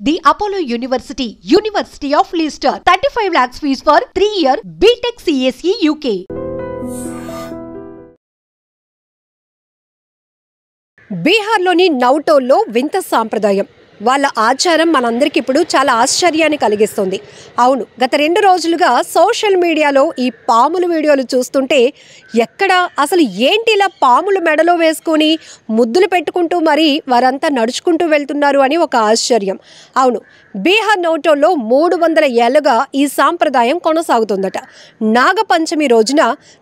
The Apollo University, University of Leicester, 35 lakhs fees for 3-year BTech CSE UK. బీహార్లోని నౌటోల్లో వింత సాంప్రదాయం. వాళ్ళ ఆచారం మనందరికీ ఇప్పుడు చాలా ఆశ్చర్యాన్ని కలిగిస్తుంది. అవును, గత 2 రోజులుగా సోషల్ మీడియాలో ఈ పాముల వీడియోలు చూస్తుంటే ఎక్కడ అసలు ఏంటి ఇలా పాములు మెడలో వేసుకొని ముద్దులు పెట్టుకుంటూ మరి వారంతా నడుచుకుంటూ వెళ్తున్నారు అని ఒక ఆశ్చర్యం. అవును, బీహార్ నౌటోల్లో 300 ఏళ్లుగా ఈ సాంప్రదాయం కొనసాగుతుందట. నాగపంచమి రోజున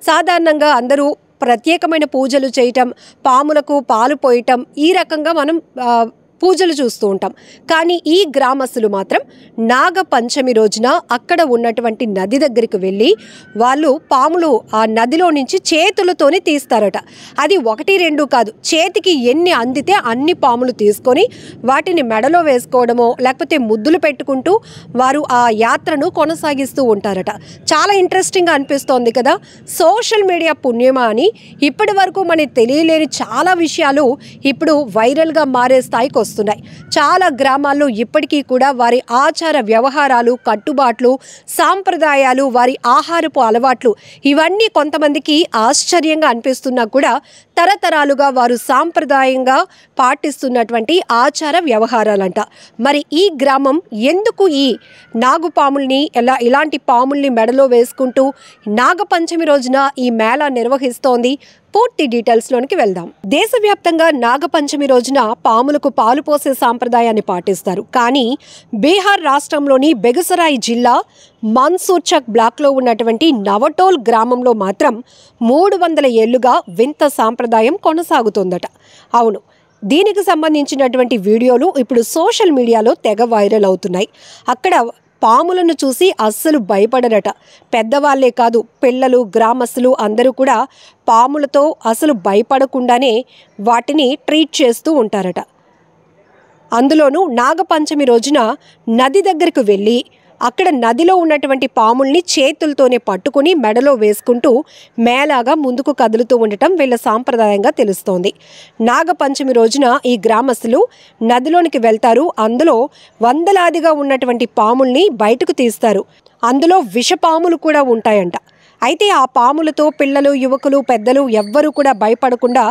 సాధారణంగా అందరూ ప్రత్యేకమైన పూజలు చేయటం, పాములకు పాలు పోయటం, ఈ రకంగా మనం పూజలు చూస్తూ ఉంటాం. కానీ ఈ గ్రామస్తులు మాత్రం నాగపంచమి రోజున అక్కడ ఉన్నటువంటి నది దగ్గరికి వెళ్ళి వాళ్ళు పాములు ఆ నదిలో నుంచి చేతులతోనే తీస్తారట. అది 1-2 కాదు, చేతికి ఎన్ని అందితే అన్ని పాములు తీసుకొని వాటిని మెడలో వేసుకోవడమో లేకపోతే ముద్దులు పెట్టుకుంటూ వారు ఆ యాత్రను కొనసాగిస్తూ ఉంటారట. చాలా ఇంట్రెస్టింగ్గా అనిపిస్తోంది కదా. సోషల్ మీడియా పుణ్యమా అని ఇప్పటి వరకు మనకి తెలియలేని చాలా విషయాలు ఇప్పుడు వైరల్గా మారే స్థాయికి వస్తున్నాయి. చాలా గ్రామాల్లో ఇప్పటికీ కూడా వారి ఆచార వ్యవహారాలు, కట్టుబాట్లు, సాంప్రదాయాలు, వారి ఆహారపు అలవాట్లు ఇవన్నీ కొంతమందికి ఆశ్చర్యంగా అనిపిస్తున్నా కూడా తరతరాలుగా వారు సాంప్రదాయంగా పాటిస్తున్నటువంటి ఆచార వ్యవహారాలంట. మరి ఈ గ్రామం ఎందుకు ఈ నాగుపాముల్ని ఇలాంటి పాముల్ని మెడలో వేసుకుంటూ నాగపంచమి రోజున ఈ మేళా నిర్వహిస్తోంది? పూర్తి డీటెయిల్స్లోనికి వెళ్దాం. దేశవ్యాప్తంగా నాగపంచమి రోజున పాములకు పాలు పోసే సాంప్రదాయాన్ని పాటిస్తారు. కానీ బీహార్ రాష్ట్రంలోని బెగుసరాయి జిల్లా మన్సూర్చక్ బ్లాక్లో ఉన్నటువంటి నవటోల్ గ్రామంలో మాత్రం 300 ఏళ్లుగా వింత సాంప్రదాయం కొనసాగుతోందట. అవును, దీనికి సంబంధించినటువంటి వీడియోలు ఇప్పుడు సోషల్ మీడియాలో తెగ వైరల్ అవుతున్నాయి. అక్కడ పాములను చూసి అస్సలు భయపడరట. పెద్దవాళ్లే కాదు, పిల్లలు, గ్రామస్తులు అందరూ కూడా పాములతో అసలు భయపడకుండానే వాటిని ట్రీట్ చేస్తూ ఉంటారట. అందులోనూ నాగపంచమి రోజున నది దగ్గరకు వెళ్ళి అక్కడ నదిలో ఉన్నటువంటి పాముల్ని చేతులతోనే పట్టుకుని మెడలో వేసుకుంటూ మేళాగా ముందుకు కదులుతూ ఉండటం వీళ్ళ సాంప్రదాయంగా తెలుస్తోంది. నాగపంచమి రోజున ఈ గ్రామస్తులు నదిలోనికి వెళ్తారు. అందులో వందలాదిగా ఉన్నటువంటి పాముల్ని బయటకు తీస్తారు. అందులో విషపాములు కూడా ఉంటాయంట. అయితే ఆ పాములతో పిల్లలు, యువకులు, పెద్దలు ఎవ్వరూ కూడా భయపడకుండా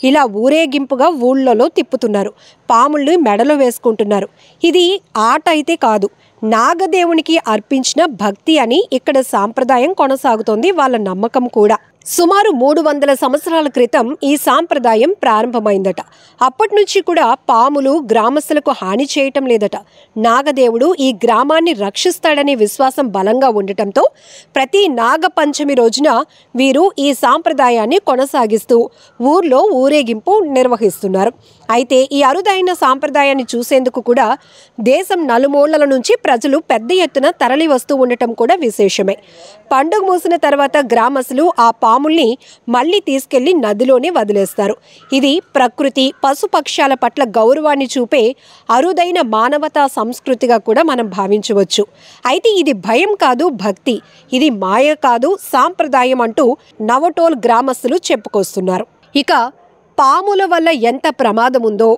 ఇలా ఊరేగింపుగా ఊళ్ళలో తిప్పుతున్నారు. పాముల్ని మెడలో వేసుకుంటున్నారు. ఇది ఆట అయితే కాదు, నాగదేవునికి అర్పించిన భక్తి అని ఇక్కడ సాంప్రదాయం కొనసాగుతోంది. వాళ్ళ నమ్మకం కూడా. సుమారు 300 సంవత్సరాల క్రితం ఈ సాంప్రదాయం ప్రారంభమైందట. అప్పటి నుంచి కూడా పాములు గ్రామస్తులకు హాని చేయటం లేదట. నాగదేవుడు ఈ గ్రామాన్ని రక్షిస్తాడనే విశ్వాసం బలంగా ఉండటంతో ప్రతి నాగపంచమి రోజున వీరు ఈ సాంప్రదాయాన్ని కొనసాగిస్తూ ఊర్లో ఊరేగింపు నిర్వహిస్తున్నారు. అయితే ఈ అరుదైన సాంప్రదాయాన్ని చూసేందుకు కూడా దేశం నలుమూలల నుంచి ప్రజలు పెద్ద ఎత్తున తరలి వస్తూ ఉండటం కూడా విశేషమే. పండుగ మూసిన తర్వాత గ్రామస్తులు ఆ పాముల్ని మళ్ళీ తీసుకెళ్లి నదిలోనే వదిలేస్తారు. ఇది ప్రకృతి, పశుపక్షాల పట్ల గౌరవాన్ని చూపే అరుదైన మానవతా సంస్కృతిగా కూడా మనం భావించవచ్చు. అయితే ఇది భయం కాదు, భక్తి. ఇది మాయ కాదు, సాంప్రదాయం అంటూ నవటోల్ గ్రామస్తులు చెప్పుకొస్తున్నారు. ఇక పాముల వల్ల ఎంత ప్రమాదం ఉందో,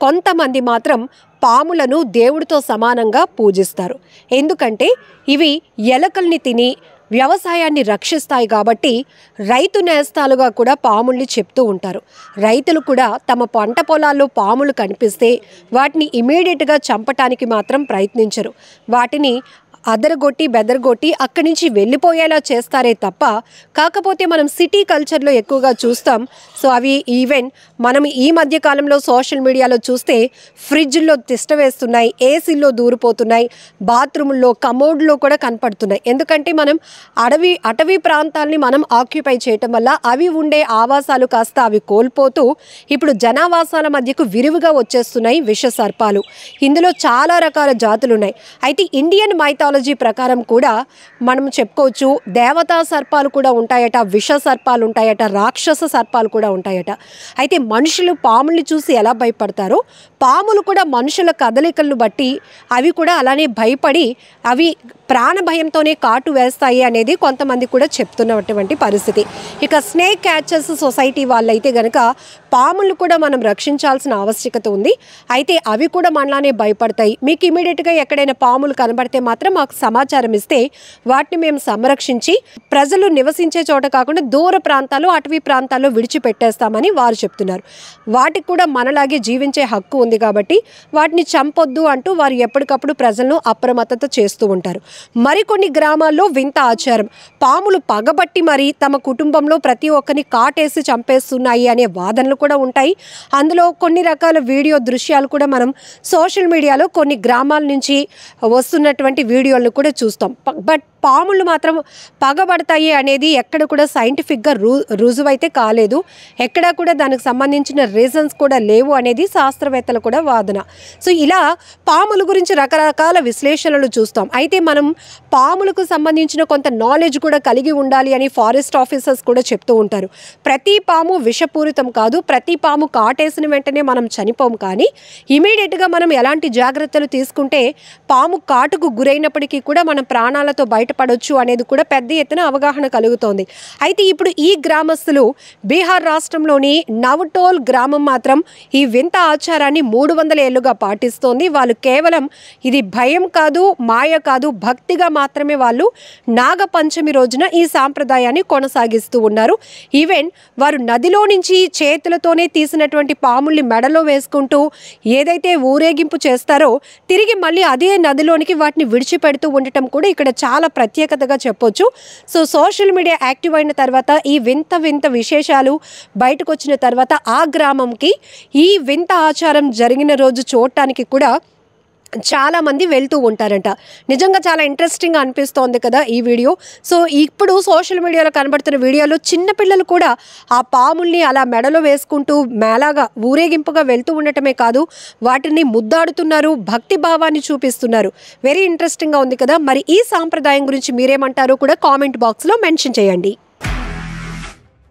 కొంతమంది మాత్రం పాములను దేవుడితో సమానంగా పూజిస్తారు. ఎందుకంటే ఇవి ఎలకల్ని తిని వ్యవసాయాన్ని రక్షిస్తాయి కాబట్టి రైతు నేస్తాలుగా కూడా పాముల్ని చెప్తూ ఉంటారు. రైతులు కూడా తమ పంట పొలాల్లో పాములు కనిపిస్తే వాటిని ఇమీడియట్గా చంపటానికి మాత్రం ప్రయత్నించరు. వాటిని అదరగొట్టి బెదరగొట్టి అక్కడి నుంచి వెళ్ళిపోయేలా చేస్తారే తప్ప, కాకపోతే మనం సిటీ కల్చర్లో ఎక్కువగా చూస్తాం. సో అవి ఈవెన్ మనం ఈ మధ్య కాలంలో సోషల్ మీడియాలో చూస్తే ఫ్రిడ్జ్లో తిష్ట వేస్తున్నాయి, ఏసీల్లో దూరిపోతున్నాయి, బాత్రూముల్లో, కమోడ్లో కూడా కనపడుతున్నాయి. ఎందుకంటే మనం అటవీ ప్రాంతాలని మనం ఆక్యుపై చేయటం వల్ల అవి ఉండే ఆవాసాలు కాస్త అవి కోల్పోతూ ఇప్పుడు జనావాసాల మధ్యకు విరివిగా వచ్చేస్తున్నాయి విష సర్పాలు. ఇందులో చాలా రకాల జాతులు ఉన్నాయి. అయితే ఇండియన్ మైథాలజీ ప్రకారం కూడా మనం చెప్పుకోవచ్చు, దేవతా సర్పాలు కూడా ఉంటాయట, విష సర్పాలు ఉంటాయట, రాక్షస సర్పాలు కూడా ఉంటాయట. అయితే మనుషులు పాముల్ని చూసి ఎలా భయపడతారో పాములు కూడా మనుషుల కదలికలను బట్టి అవి కూడా అలానే భయపడి అవి ప్రాణ భయంతోనే కాటు వేస్తాయి అనేది కొంతమంది కూడా చెప్తున్నటువంటి పరిస్థితి. ఇక స్నేక్ క్యాచర్స్ సొసైటీ వాళ్ళైతే గనక పాములు కూడా మనం రక్షించాల్సిన ఆవశ్యకత ఉంది. అయితే అవి కూడా మనలానే భయపడతాయి. మీకు ఇమీడియట్గా ఎక్కడైనా పాములు కనబడితే మాత్రం మాకు సమాచారం ఇస్తే వాటిని మేము సంరక్షించి ప్రజలు నివసించే చోట కాకుండా దూర ప్రాంతాలు, అటవీ ప్రాంతాల్లో విడిచిపెట్టేస్తామని వారు చెప్తున్నారు. వాటికి కూడా మనలాగే జీవించే హక్కు ఉంది కాబట్టి వాటిని చంపొద్దు అంటూ వారు ఎప్పటికప్పుడు ప్రజలను అప్రమత్తత చేస్తూ ఉంటారు. మరికొన్ని గ్రామాల్లో వింత ఆచారం, పాములు పగబట్టి మరి తమ కుటుంబంలో ప్రతి ఒక్కరిని కాటేసి చంపేస్తున్నాయి అనే వాదనలు కూడా ఉంటాయి. అందులో కొన్ని రకాల వీడియో దృశ్యాలు కూడా మనం సోషల్ మీడియాలో కొన్ని గ్రామాల నుంచి వస్తున్నటువంటి వీడియోలను కూడా చూస్తాం. బట్ పాములు మాత్రం పగబడతాయి అనేది ఎక్కడ కూడా సైంటిఫిక్గా రుజువైతే కాలేదు. ఎక్కడా కూడా దానికి సంబంధించిన రీజన్స్ కూడా లేవు అనేది శాస్త్రవేత్తల కూడా వాదన. సో ఇలా పాముల గురించి రకరకాల విశ్లేషణలు చూస్తాం. అయితే మనం పాములకు సంబంధించిన కొంత నాలెడ్జ్ కూడా కలిగి ఉండాలి అని ఫారెస్ట్ ఆఫీసర్స్ కూడా చెప్తూ ఉంటారు. ప్రతి పాము విషపూరితం కాదు, ప్రతి పాము కాటేసిన వెంటనే మనం చనిపోము. కానీ ఇమీడియట్గా మనం ఎలాంటి జాగ్రత్తలు తీసుకుంటే పాము కాటుకు గురైనప్పటికీ కూడా మనం ప్రాణాలతో బయటపడవచ్చు అనేది కూడా పెద్ద ఎత్తున అవగాహన కలుగుతోంది. అయితే ఇప్పుడు ఈ గ్రామస్తులు బీహార్ రాష్ట్రంలోని నవటోల్ గ్రామం మాత్రం ఈ వింత ఆచారాన్ని 300 ఏళ్లుగా పాటిస్తోంది. వాళ్ళు కేవలం ఇది భయం కాదు, మాయ కాదు, భక్తిగా మాత్రమే వాళ్ళు నాగపంచమి రోజున ఈ సాంప్రదాయాన్ని కొనసాగిస్తూ ఉన్నారు. ఈవెన్ వారు నదిలో నుంచి చేతులతోనే తీసినటువంటి పాముల్ని మెడలో వేసుకుంటూ ఏదైతే ఊరేగింపు చేస్తారో తిరిగి మళ్ళీ అదే నదిలోనికి వాటిని విడిచిపెడుతూ ఉండటం కూడా ఇక్కడ చాలా ప్రత్యేకతగా చెప్పొచ్చు. సో సోషల్ మీడియా యాక్టివ్ అయిన తర్వాత ఈ వింత వింత విశేషాలు బయటకు వచ్చిన తర్వాత ఆ గ్రామంకి ఈ వింత ఆచారం జరిగిన రోజు చూడటానికి కూడా చాలామంది వెళ్తూ ఉంటారంట. నిజంగా చాలా ఇంట్రెస్టింగ్ అనిపిస్తోంది కదా ఈ వీడియో. సో ఇప్పుడు సోషల్ మీడియాలో కనబడుతున్న వీడియోలో చిన్నపిల్లలు కూడా ఆ పాముల్ని అలా మెడలో వేసుకుంటూ మేళాగా ఊరేగింపుగా వెళ్తూ ఉండటమే కాదు, వాటిని ముద్దాడుతున్నారు, భక్తి భావాన్ని చూపిస్తున్నారు. వెరీ ఇంట్రెస్టింగ్గా ఉంది కదా. మరి ఈ సాంప్రదాయం గురించి మీరేమంటారో కూడా కామెంట్ బాక్స్లో మెన్షన్ చేయండి.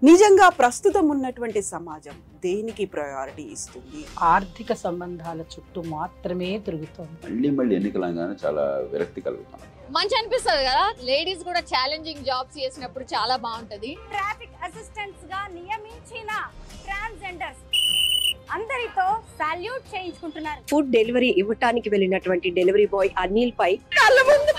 నిజంగా ప్రస్తుతం ఉన్నటువంటి సమాజం దేనికి ప్రయారిటీ ఇస్తుంది? ఆర్థిక సంబంధాల చుట్టూ మాత్రమే తిరుగుతుంది. మళ్ళీ ఎన్నికలంగానే చాలా విరక్తి కలుగుతాం. మంచి అనిపిస్తుంది కదా, లేడీస్ కూడా ఛాలెంజింగ్ జాబ్స్ చేసినప్పుడు చాలా బాగుంటది. ట్రాఫిక్ అసిస్టెంట్స్ గా నియమించిన ట్రాన్స్జెండర్స్ అందరితో సాల్యూట్ చేయించుకుంటున్నారు. ఫుడ్ డెలివరీ ఇవ్వటానికి వెళ్ళినటువంటి డెలివరీ బాయ్ అనిల్ పై కళ్ళ ముందు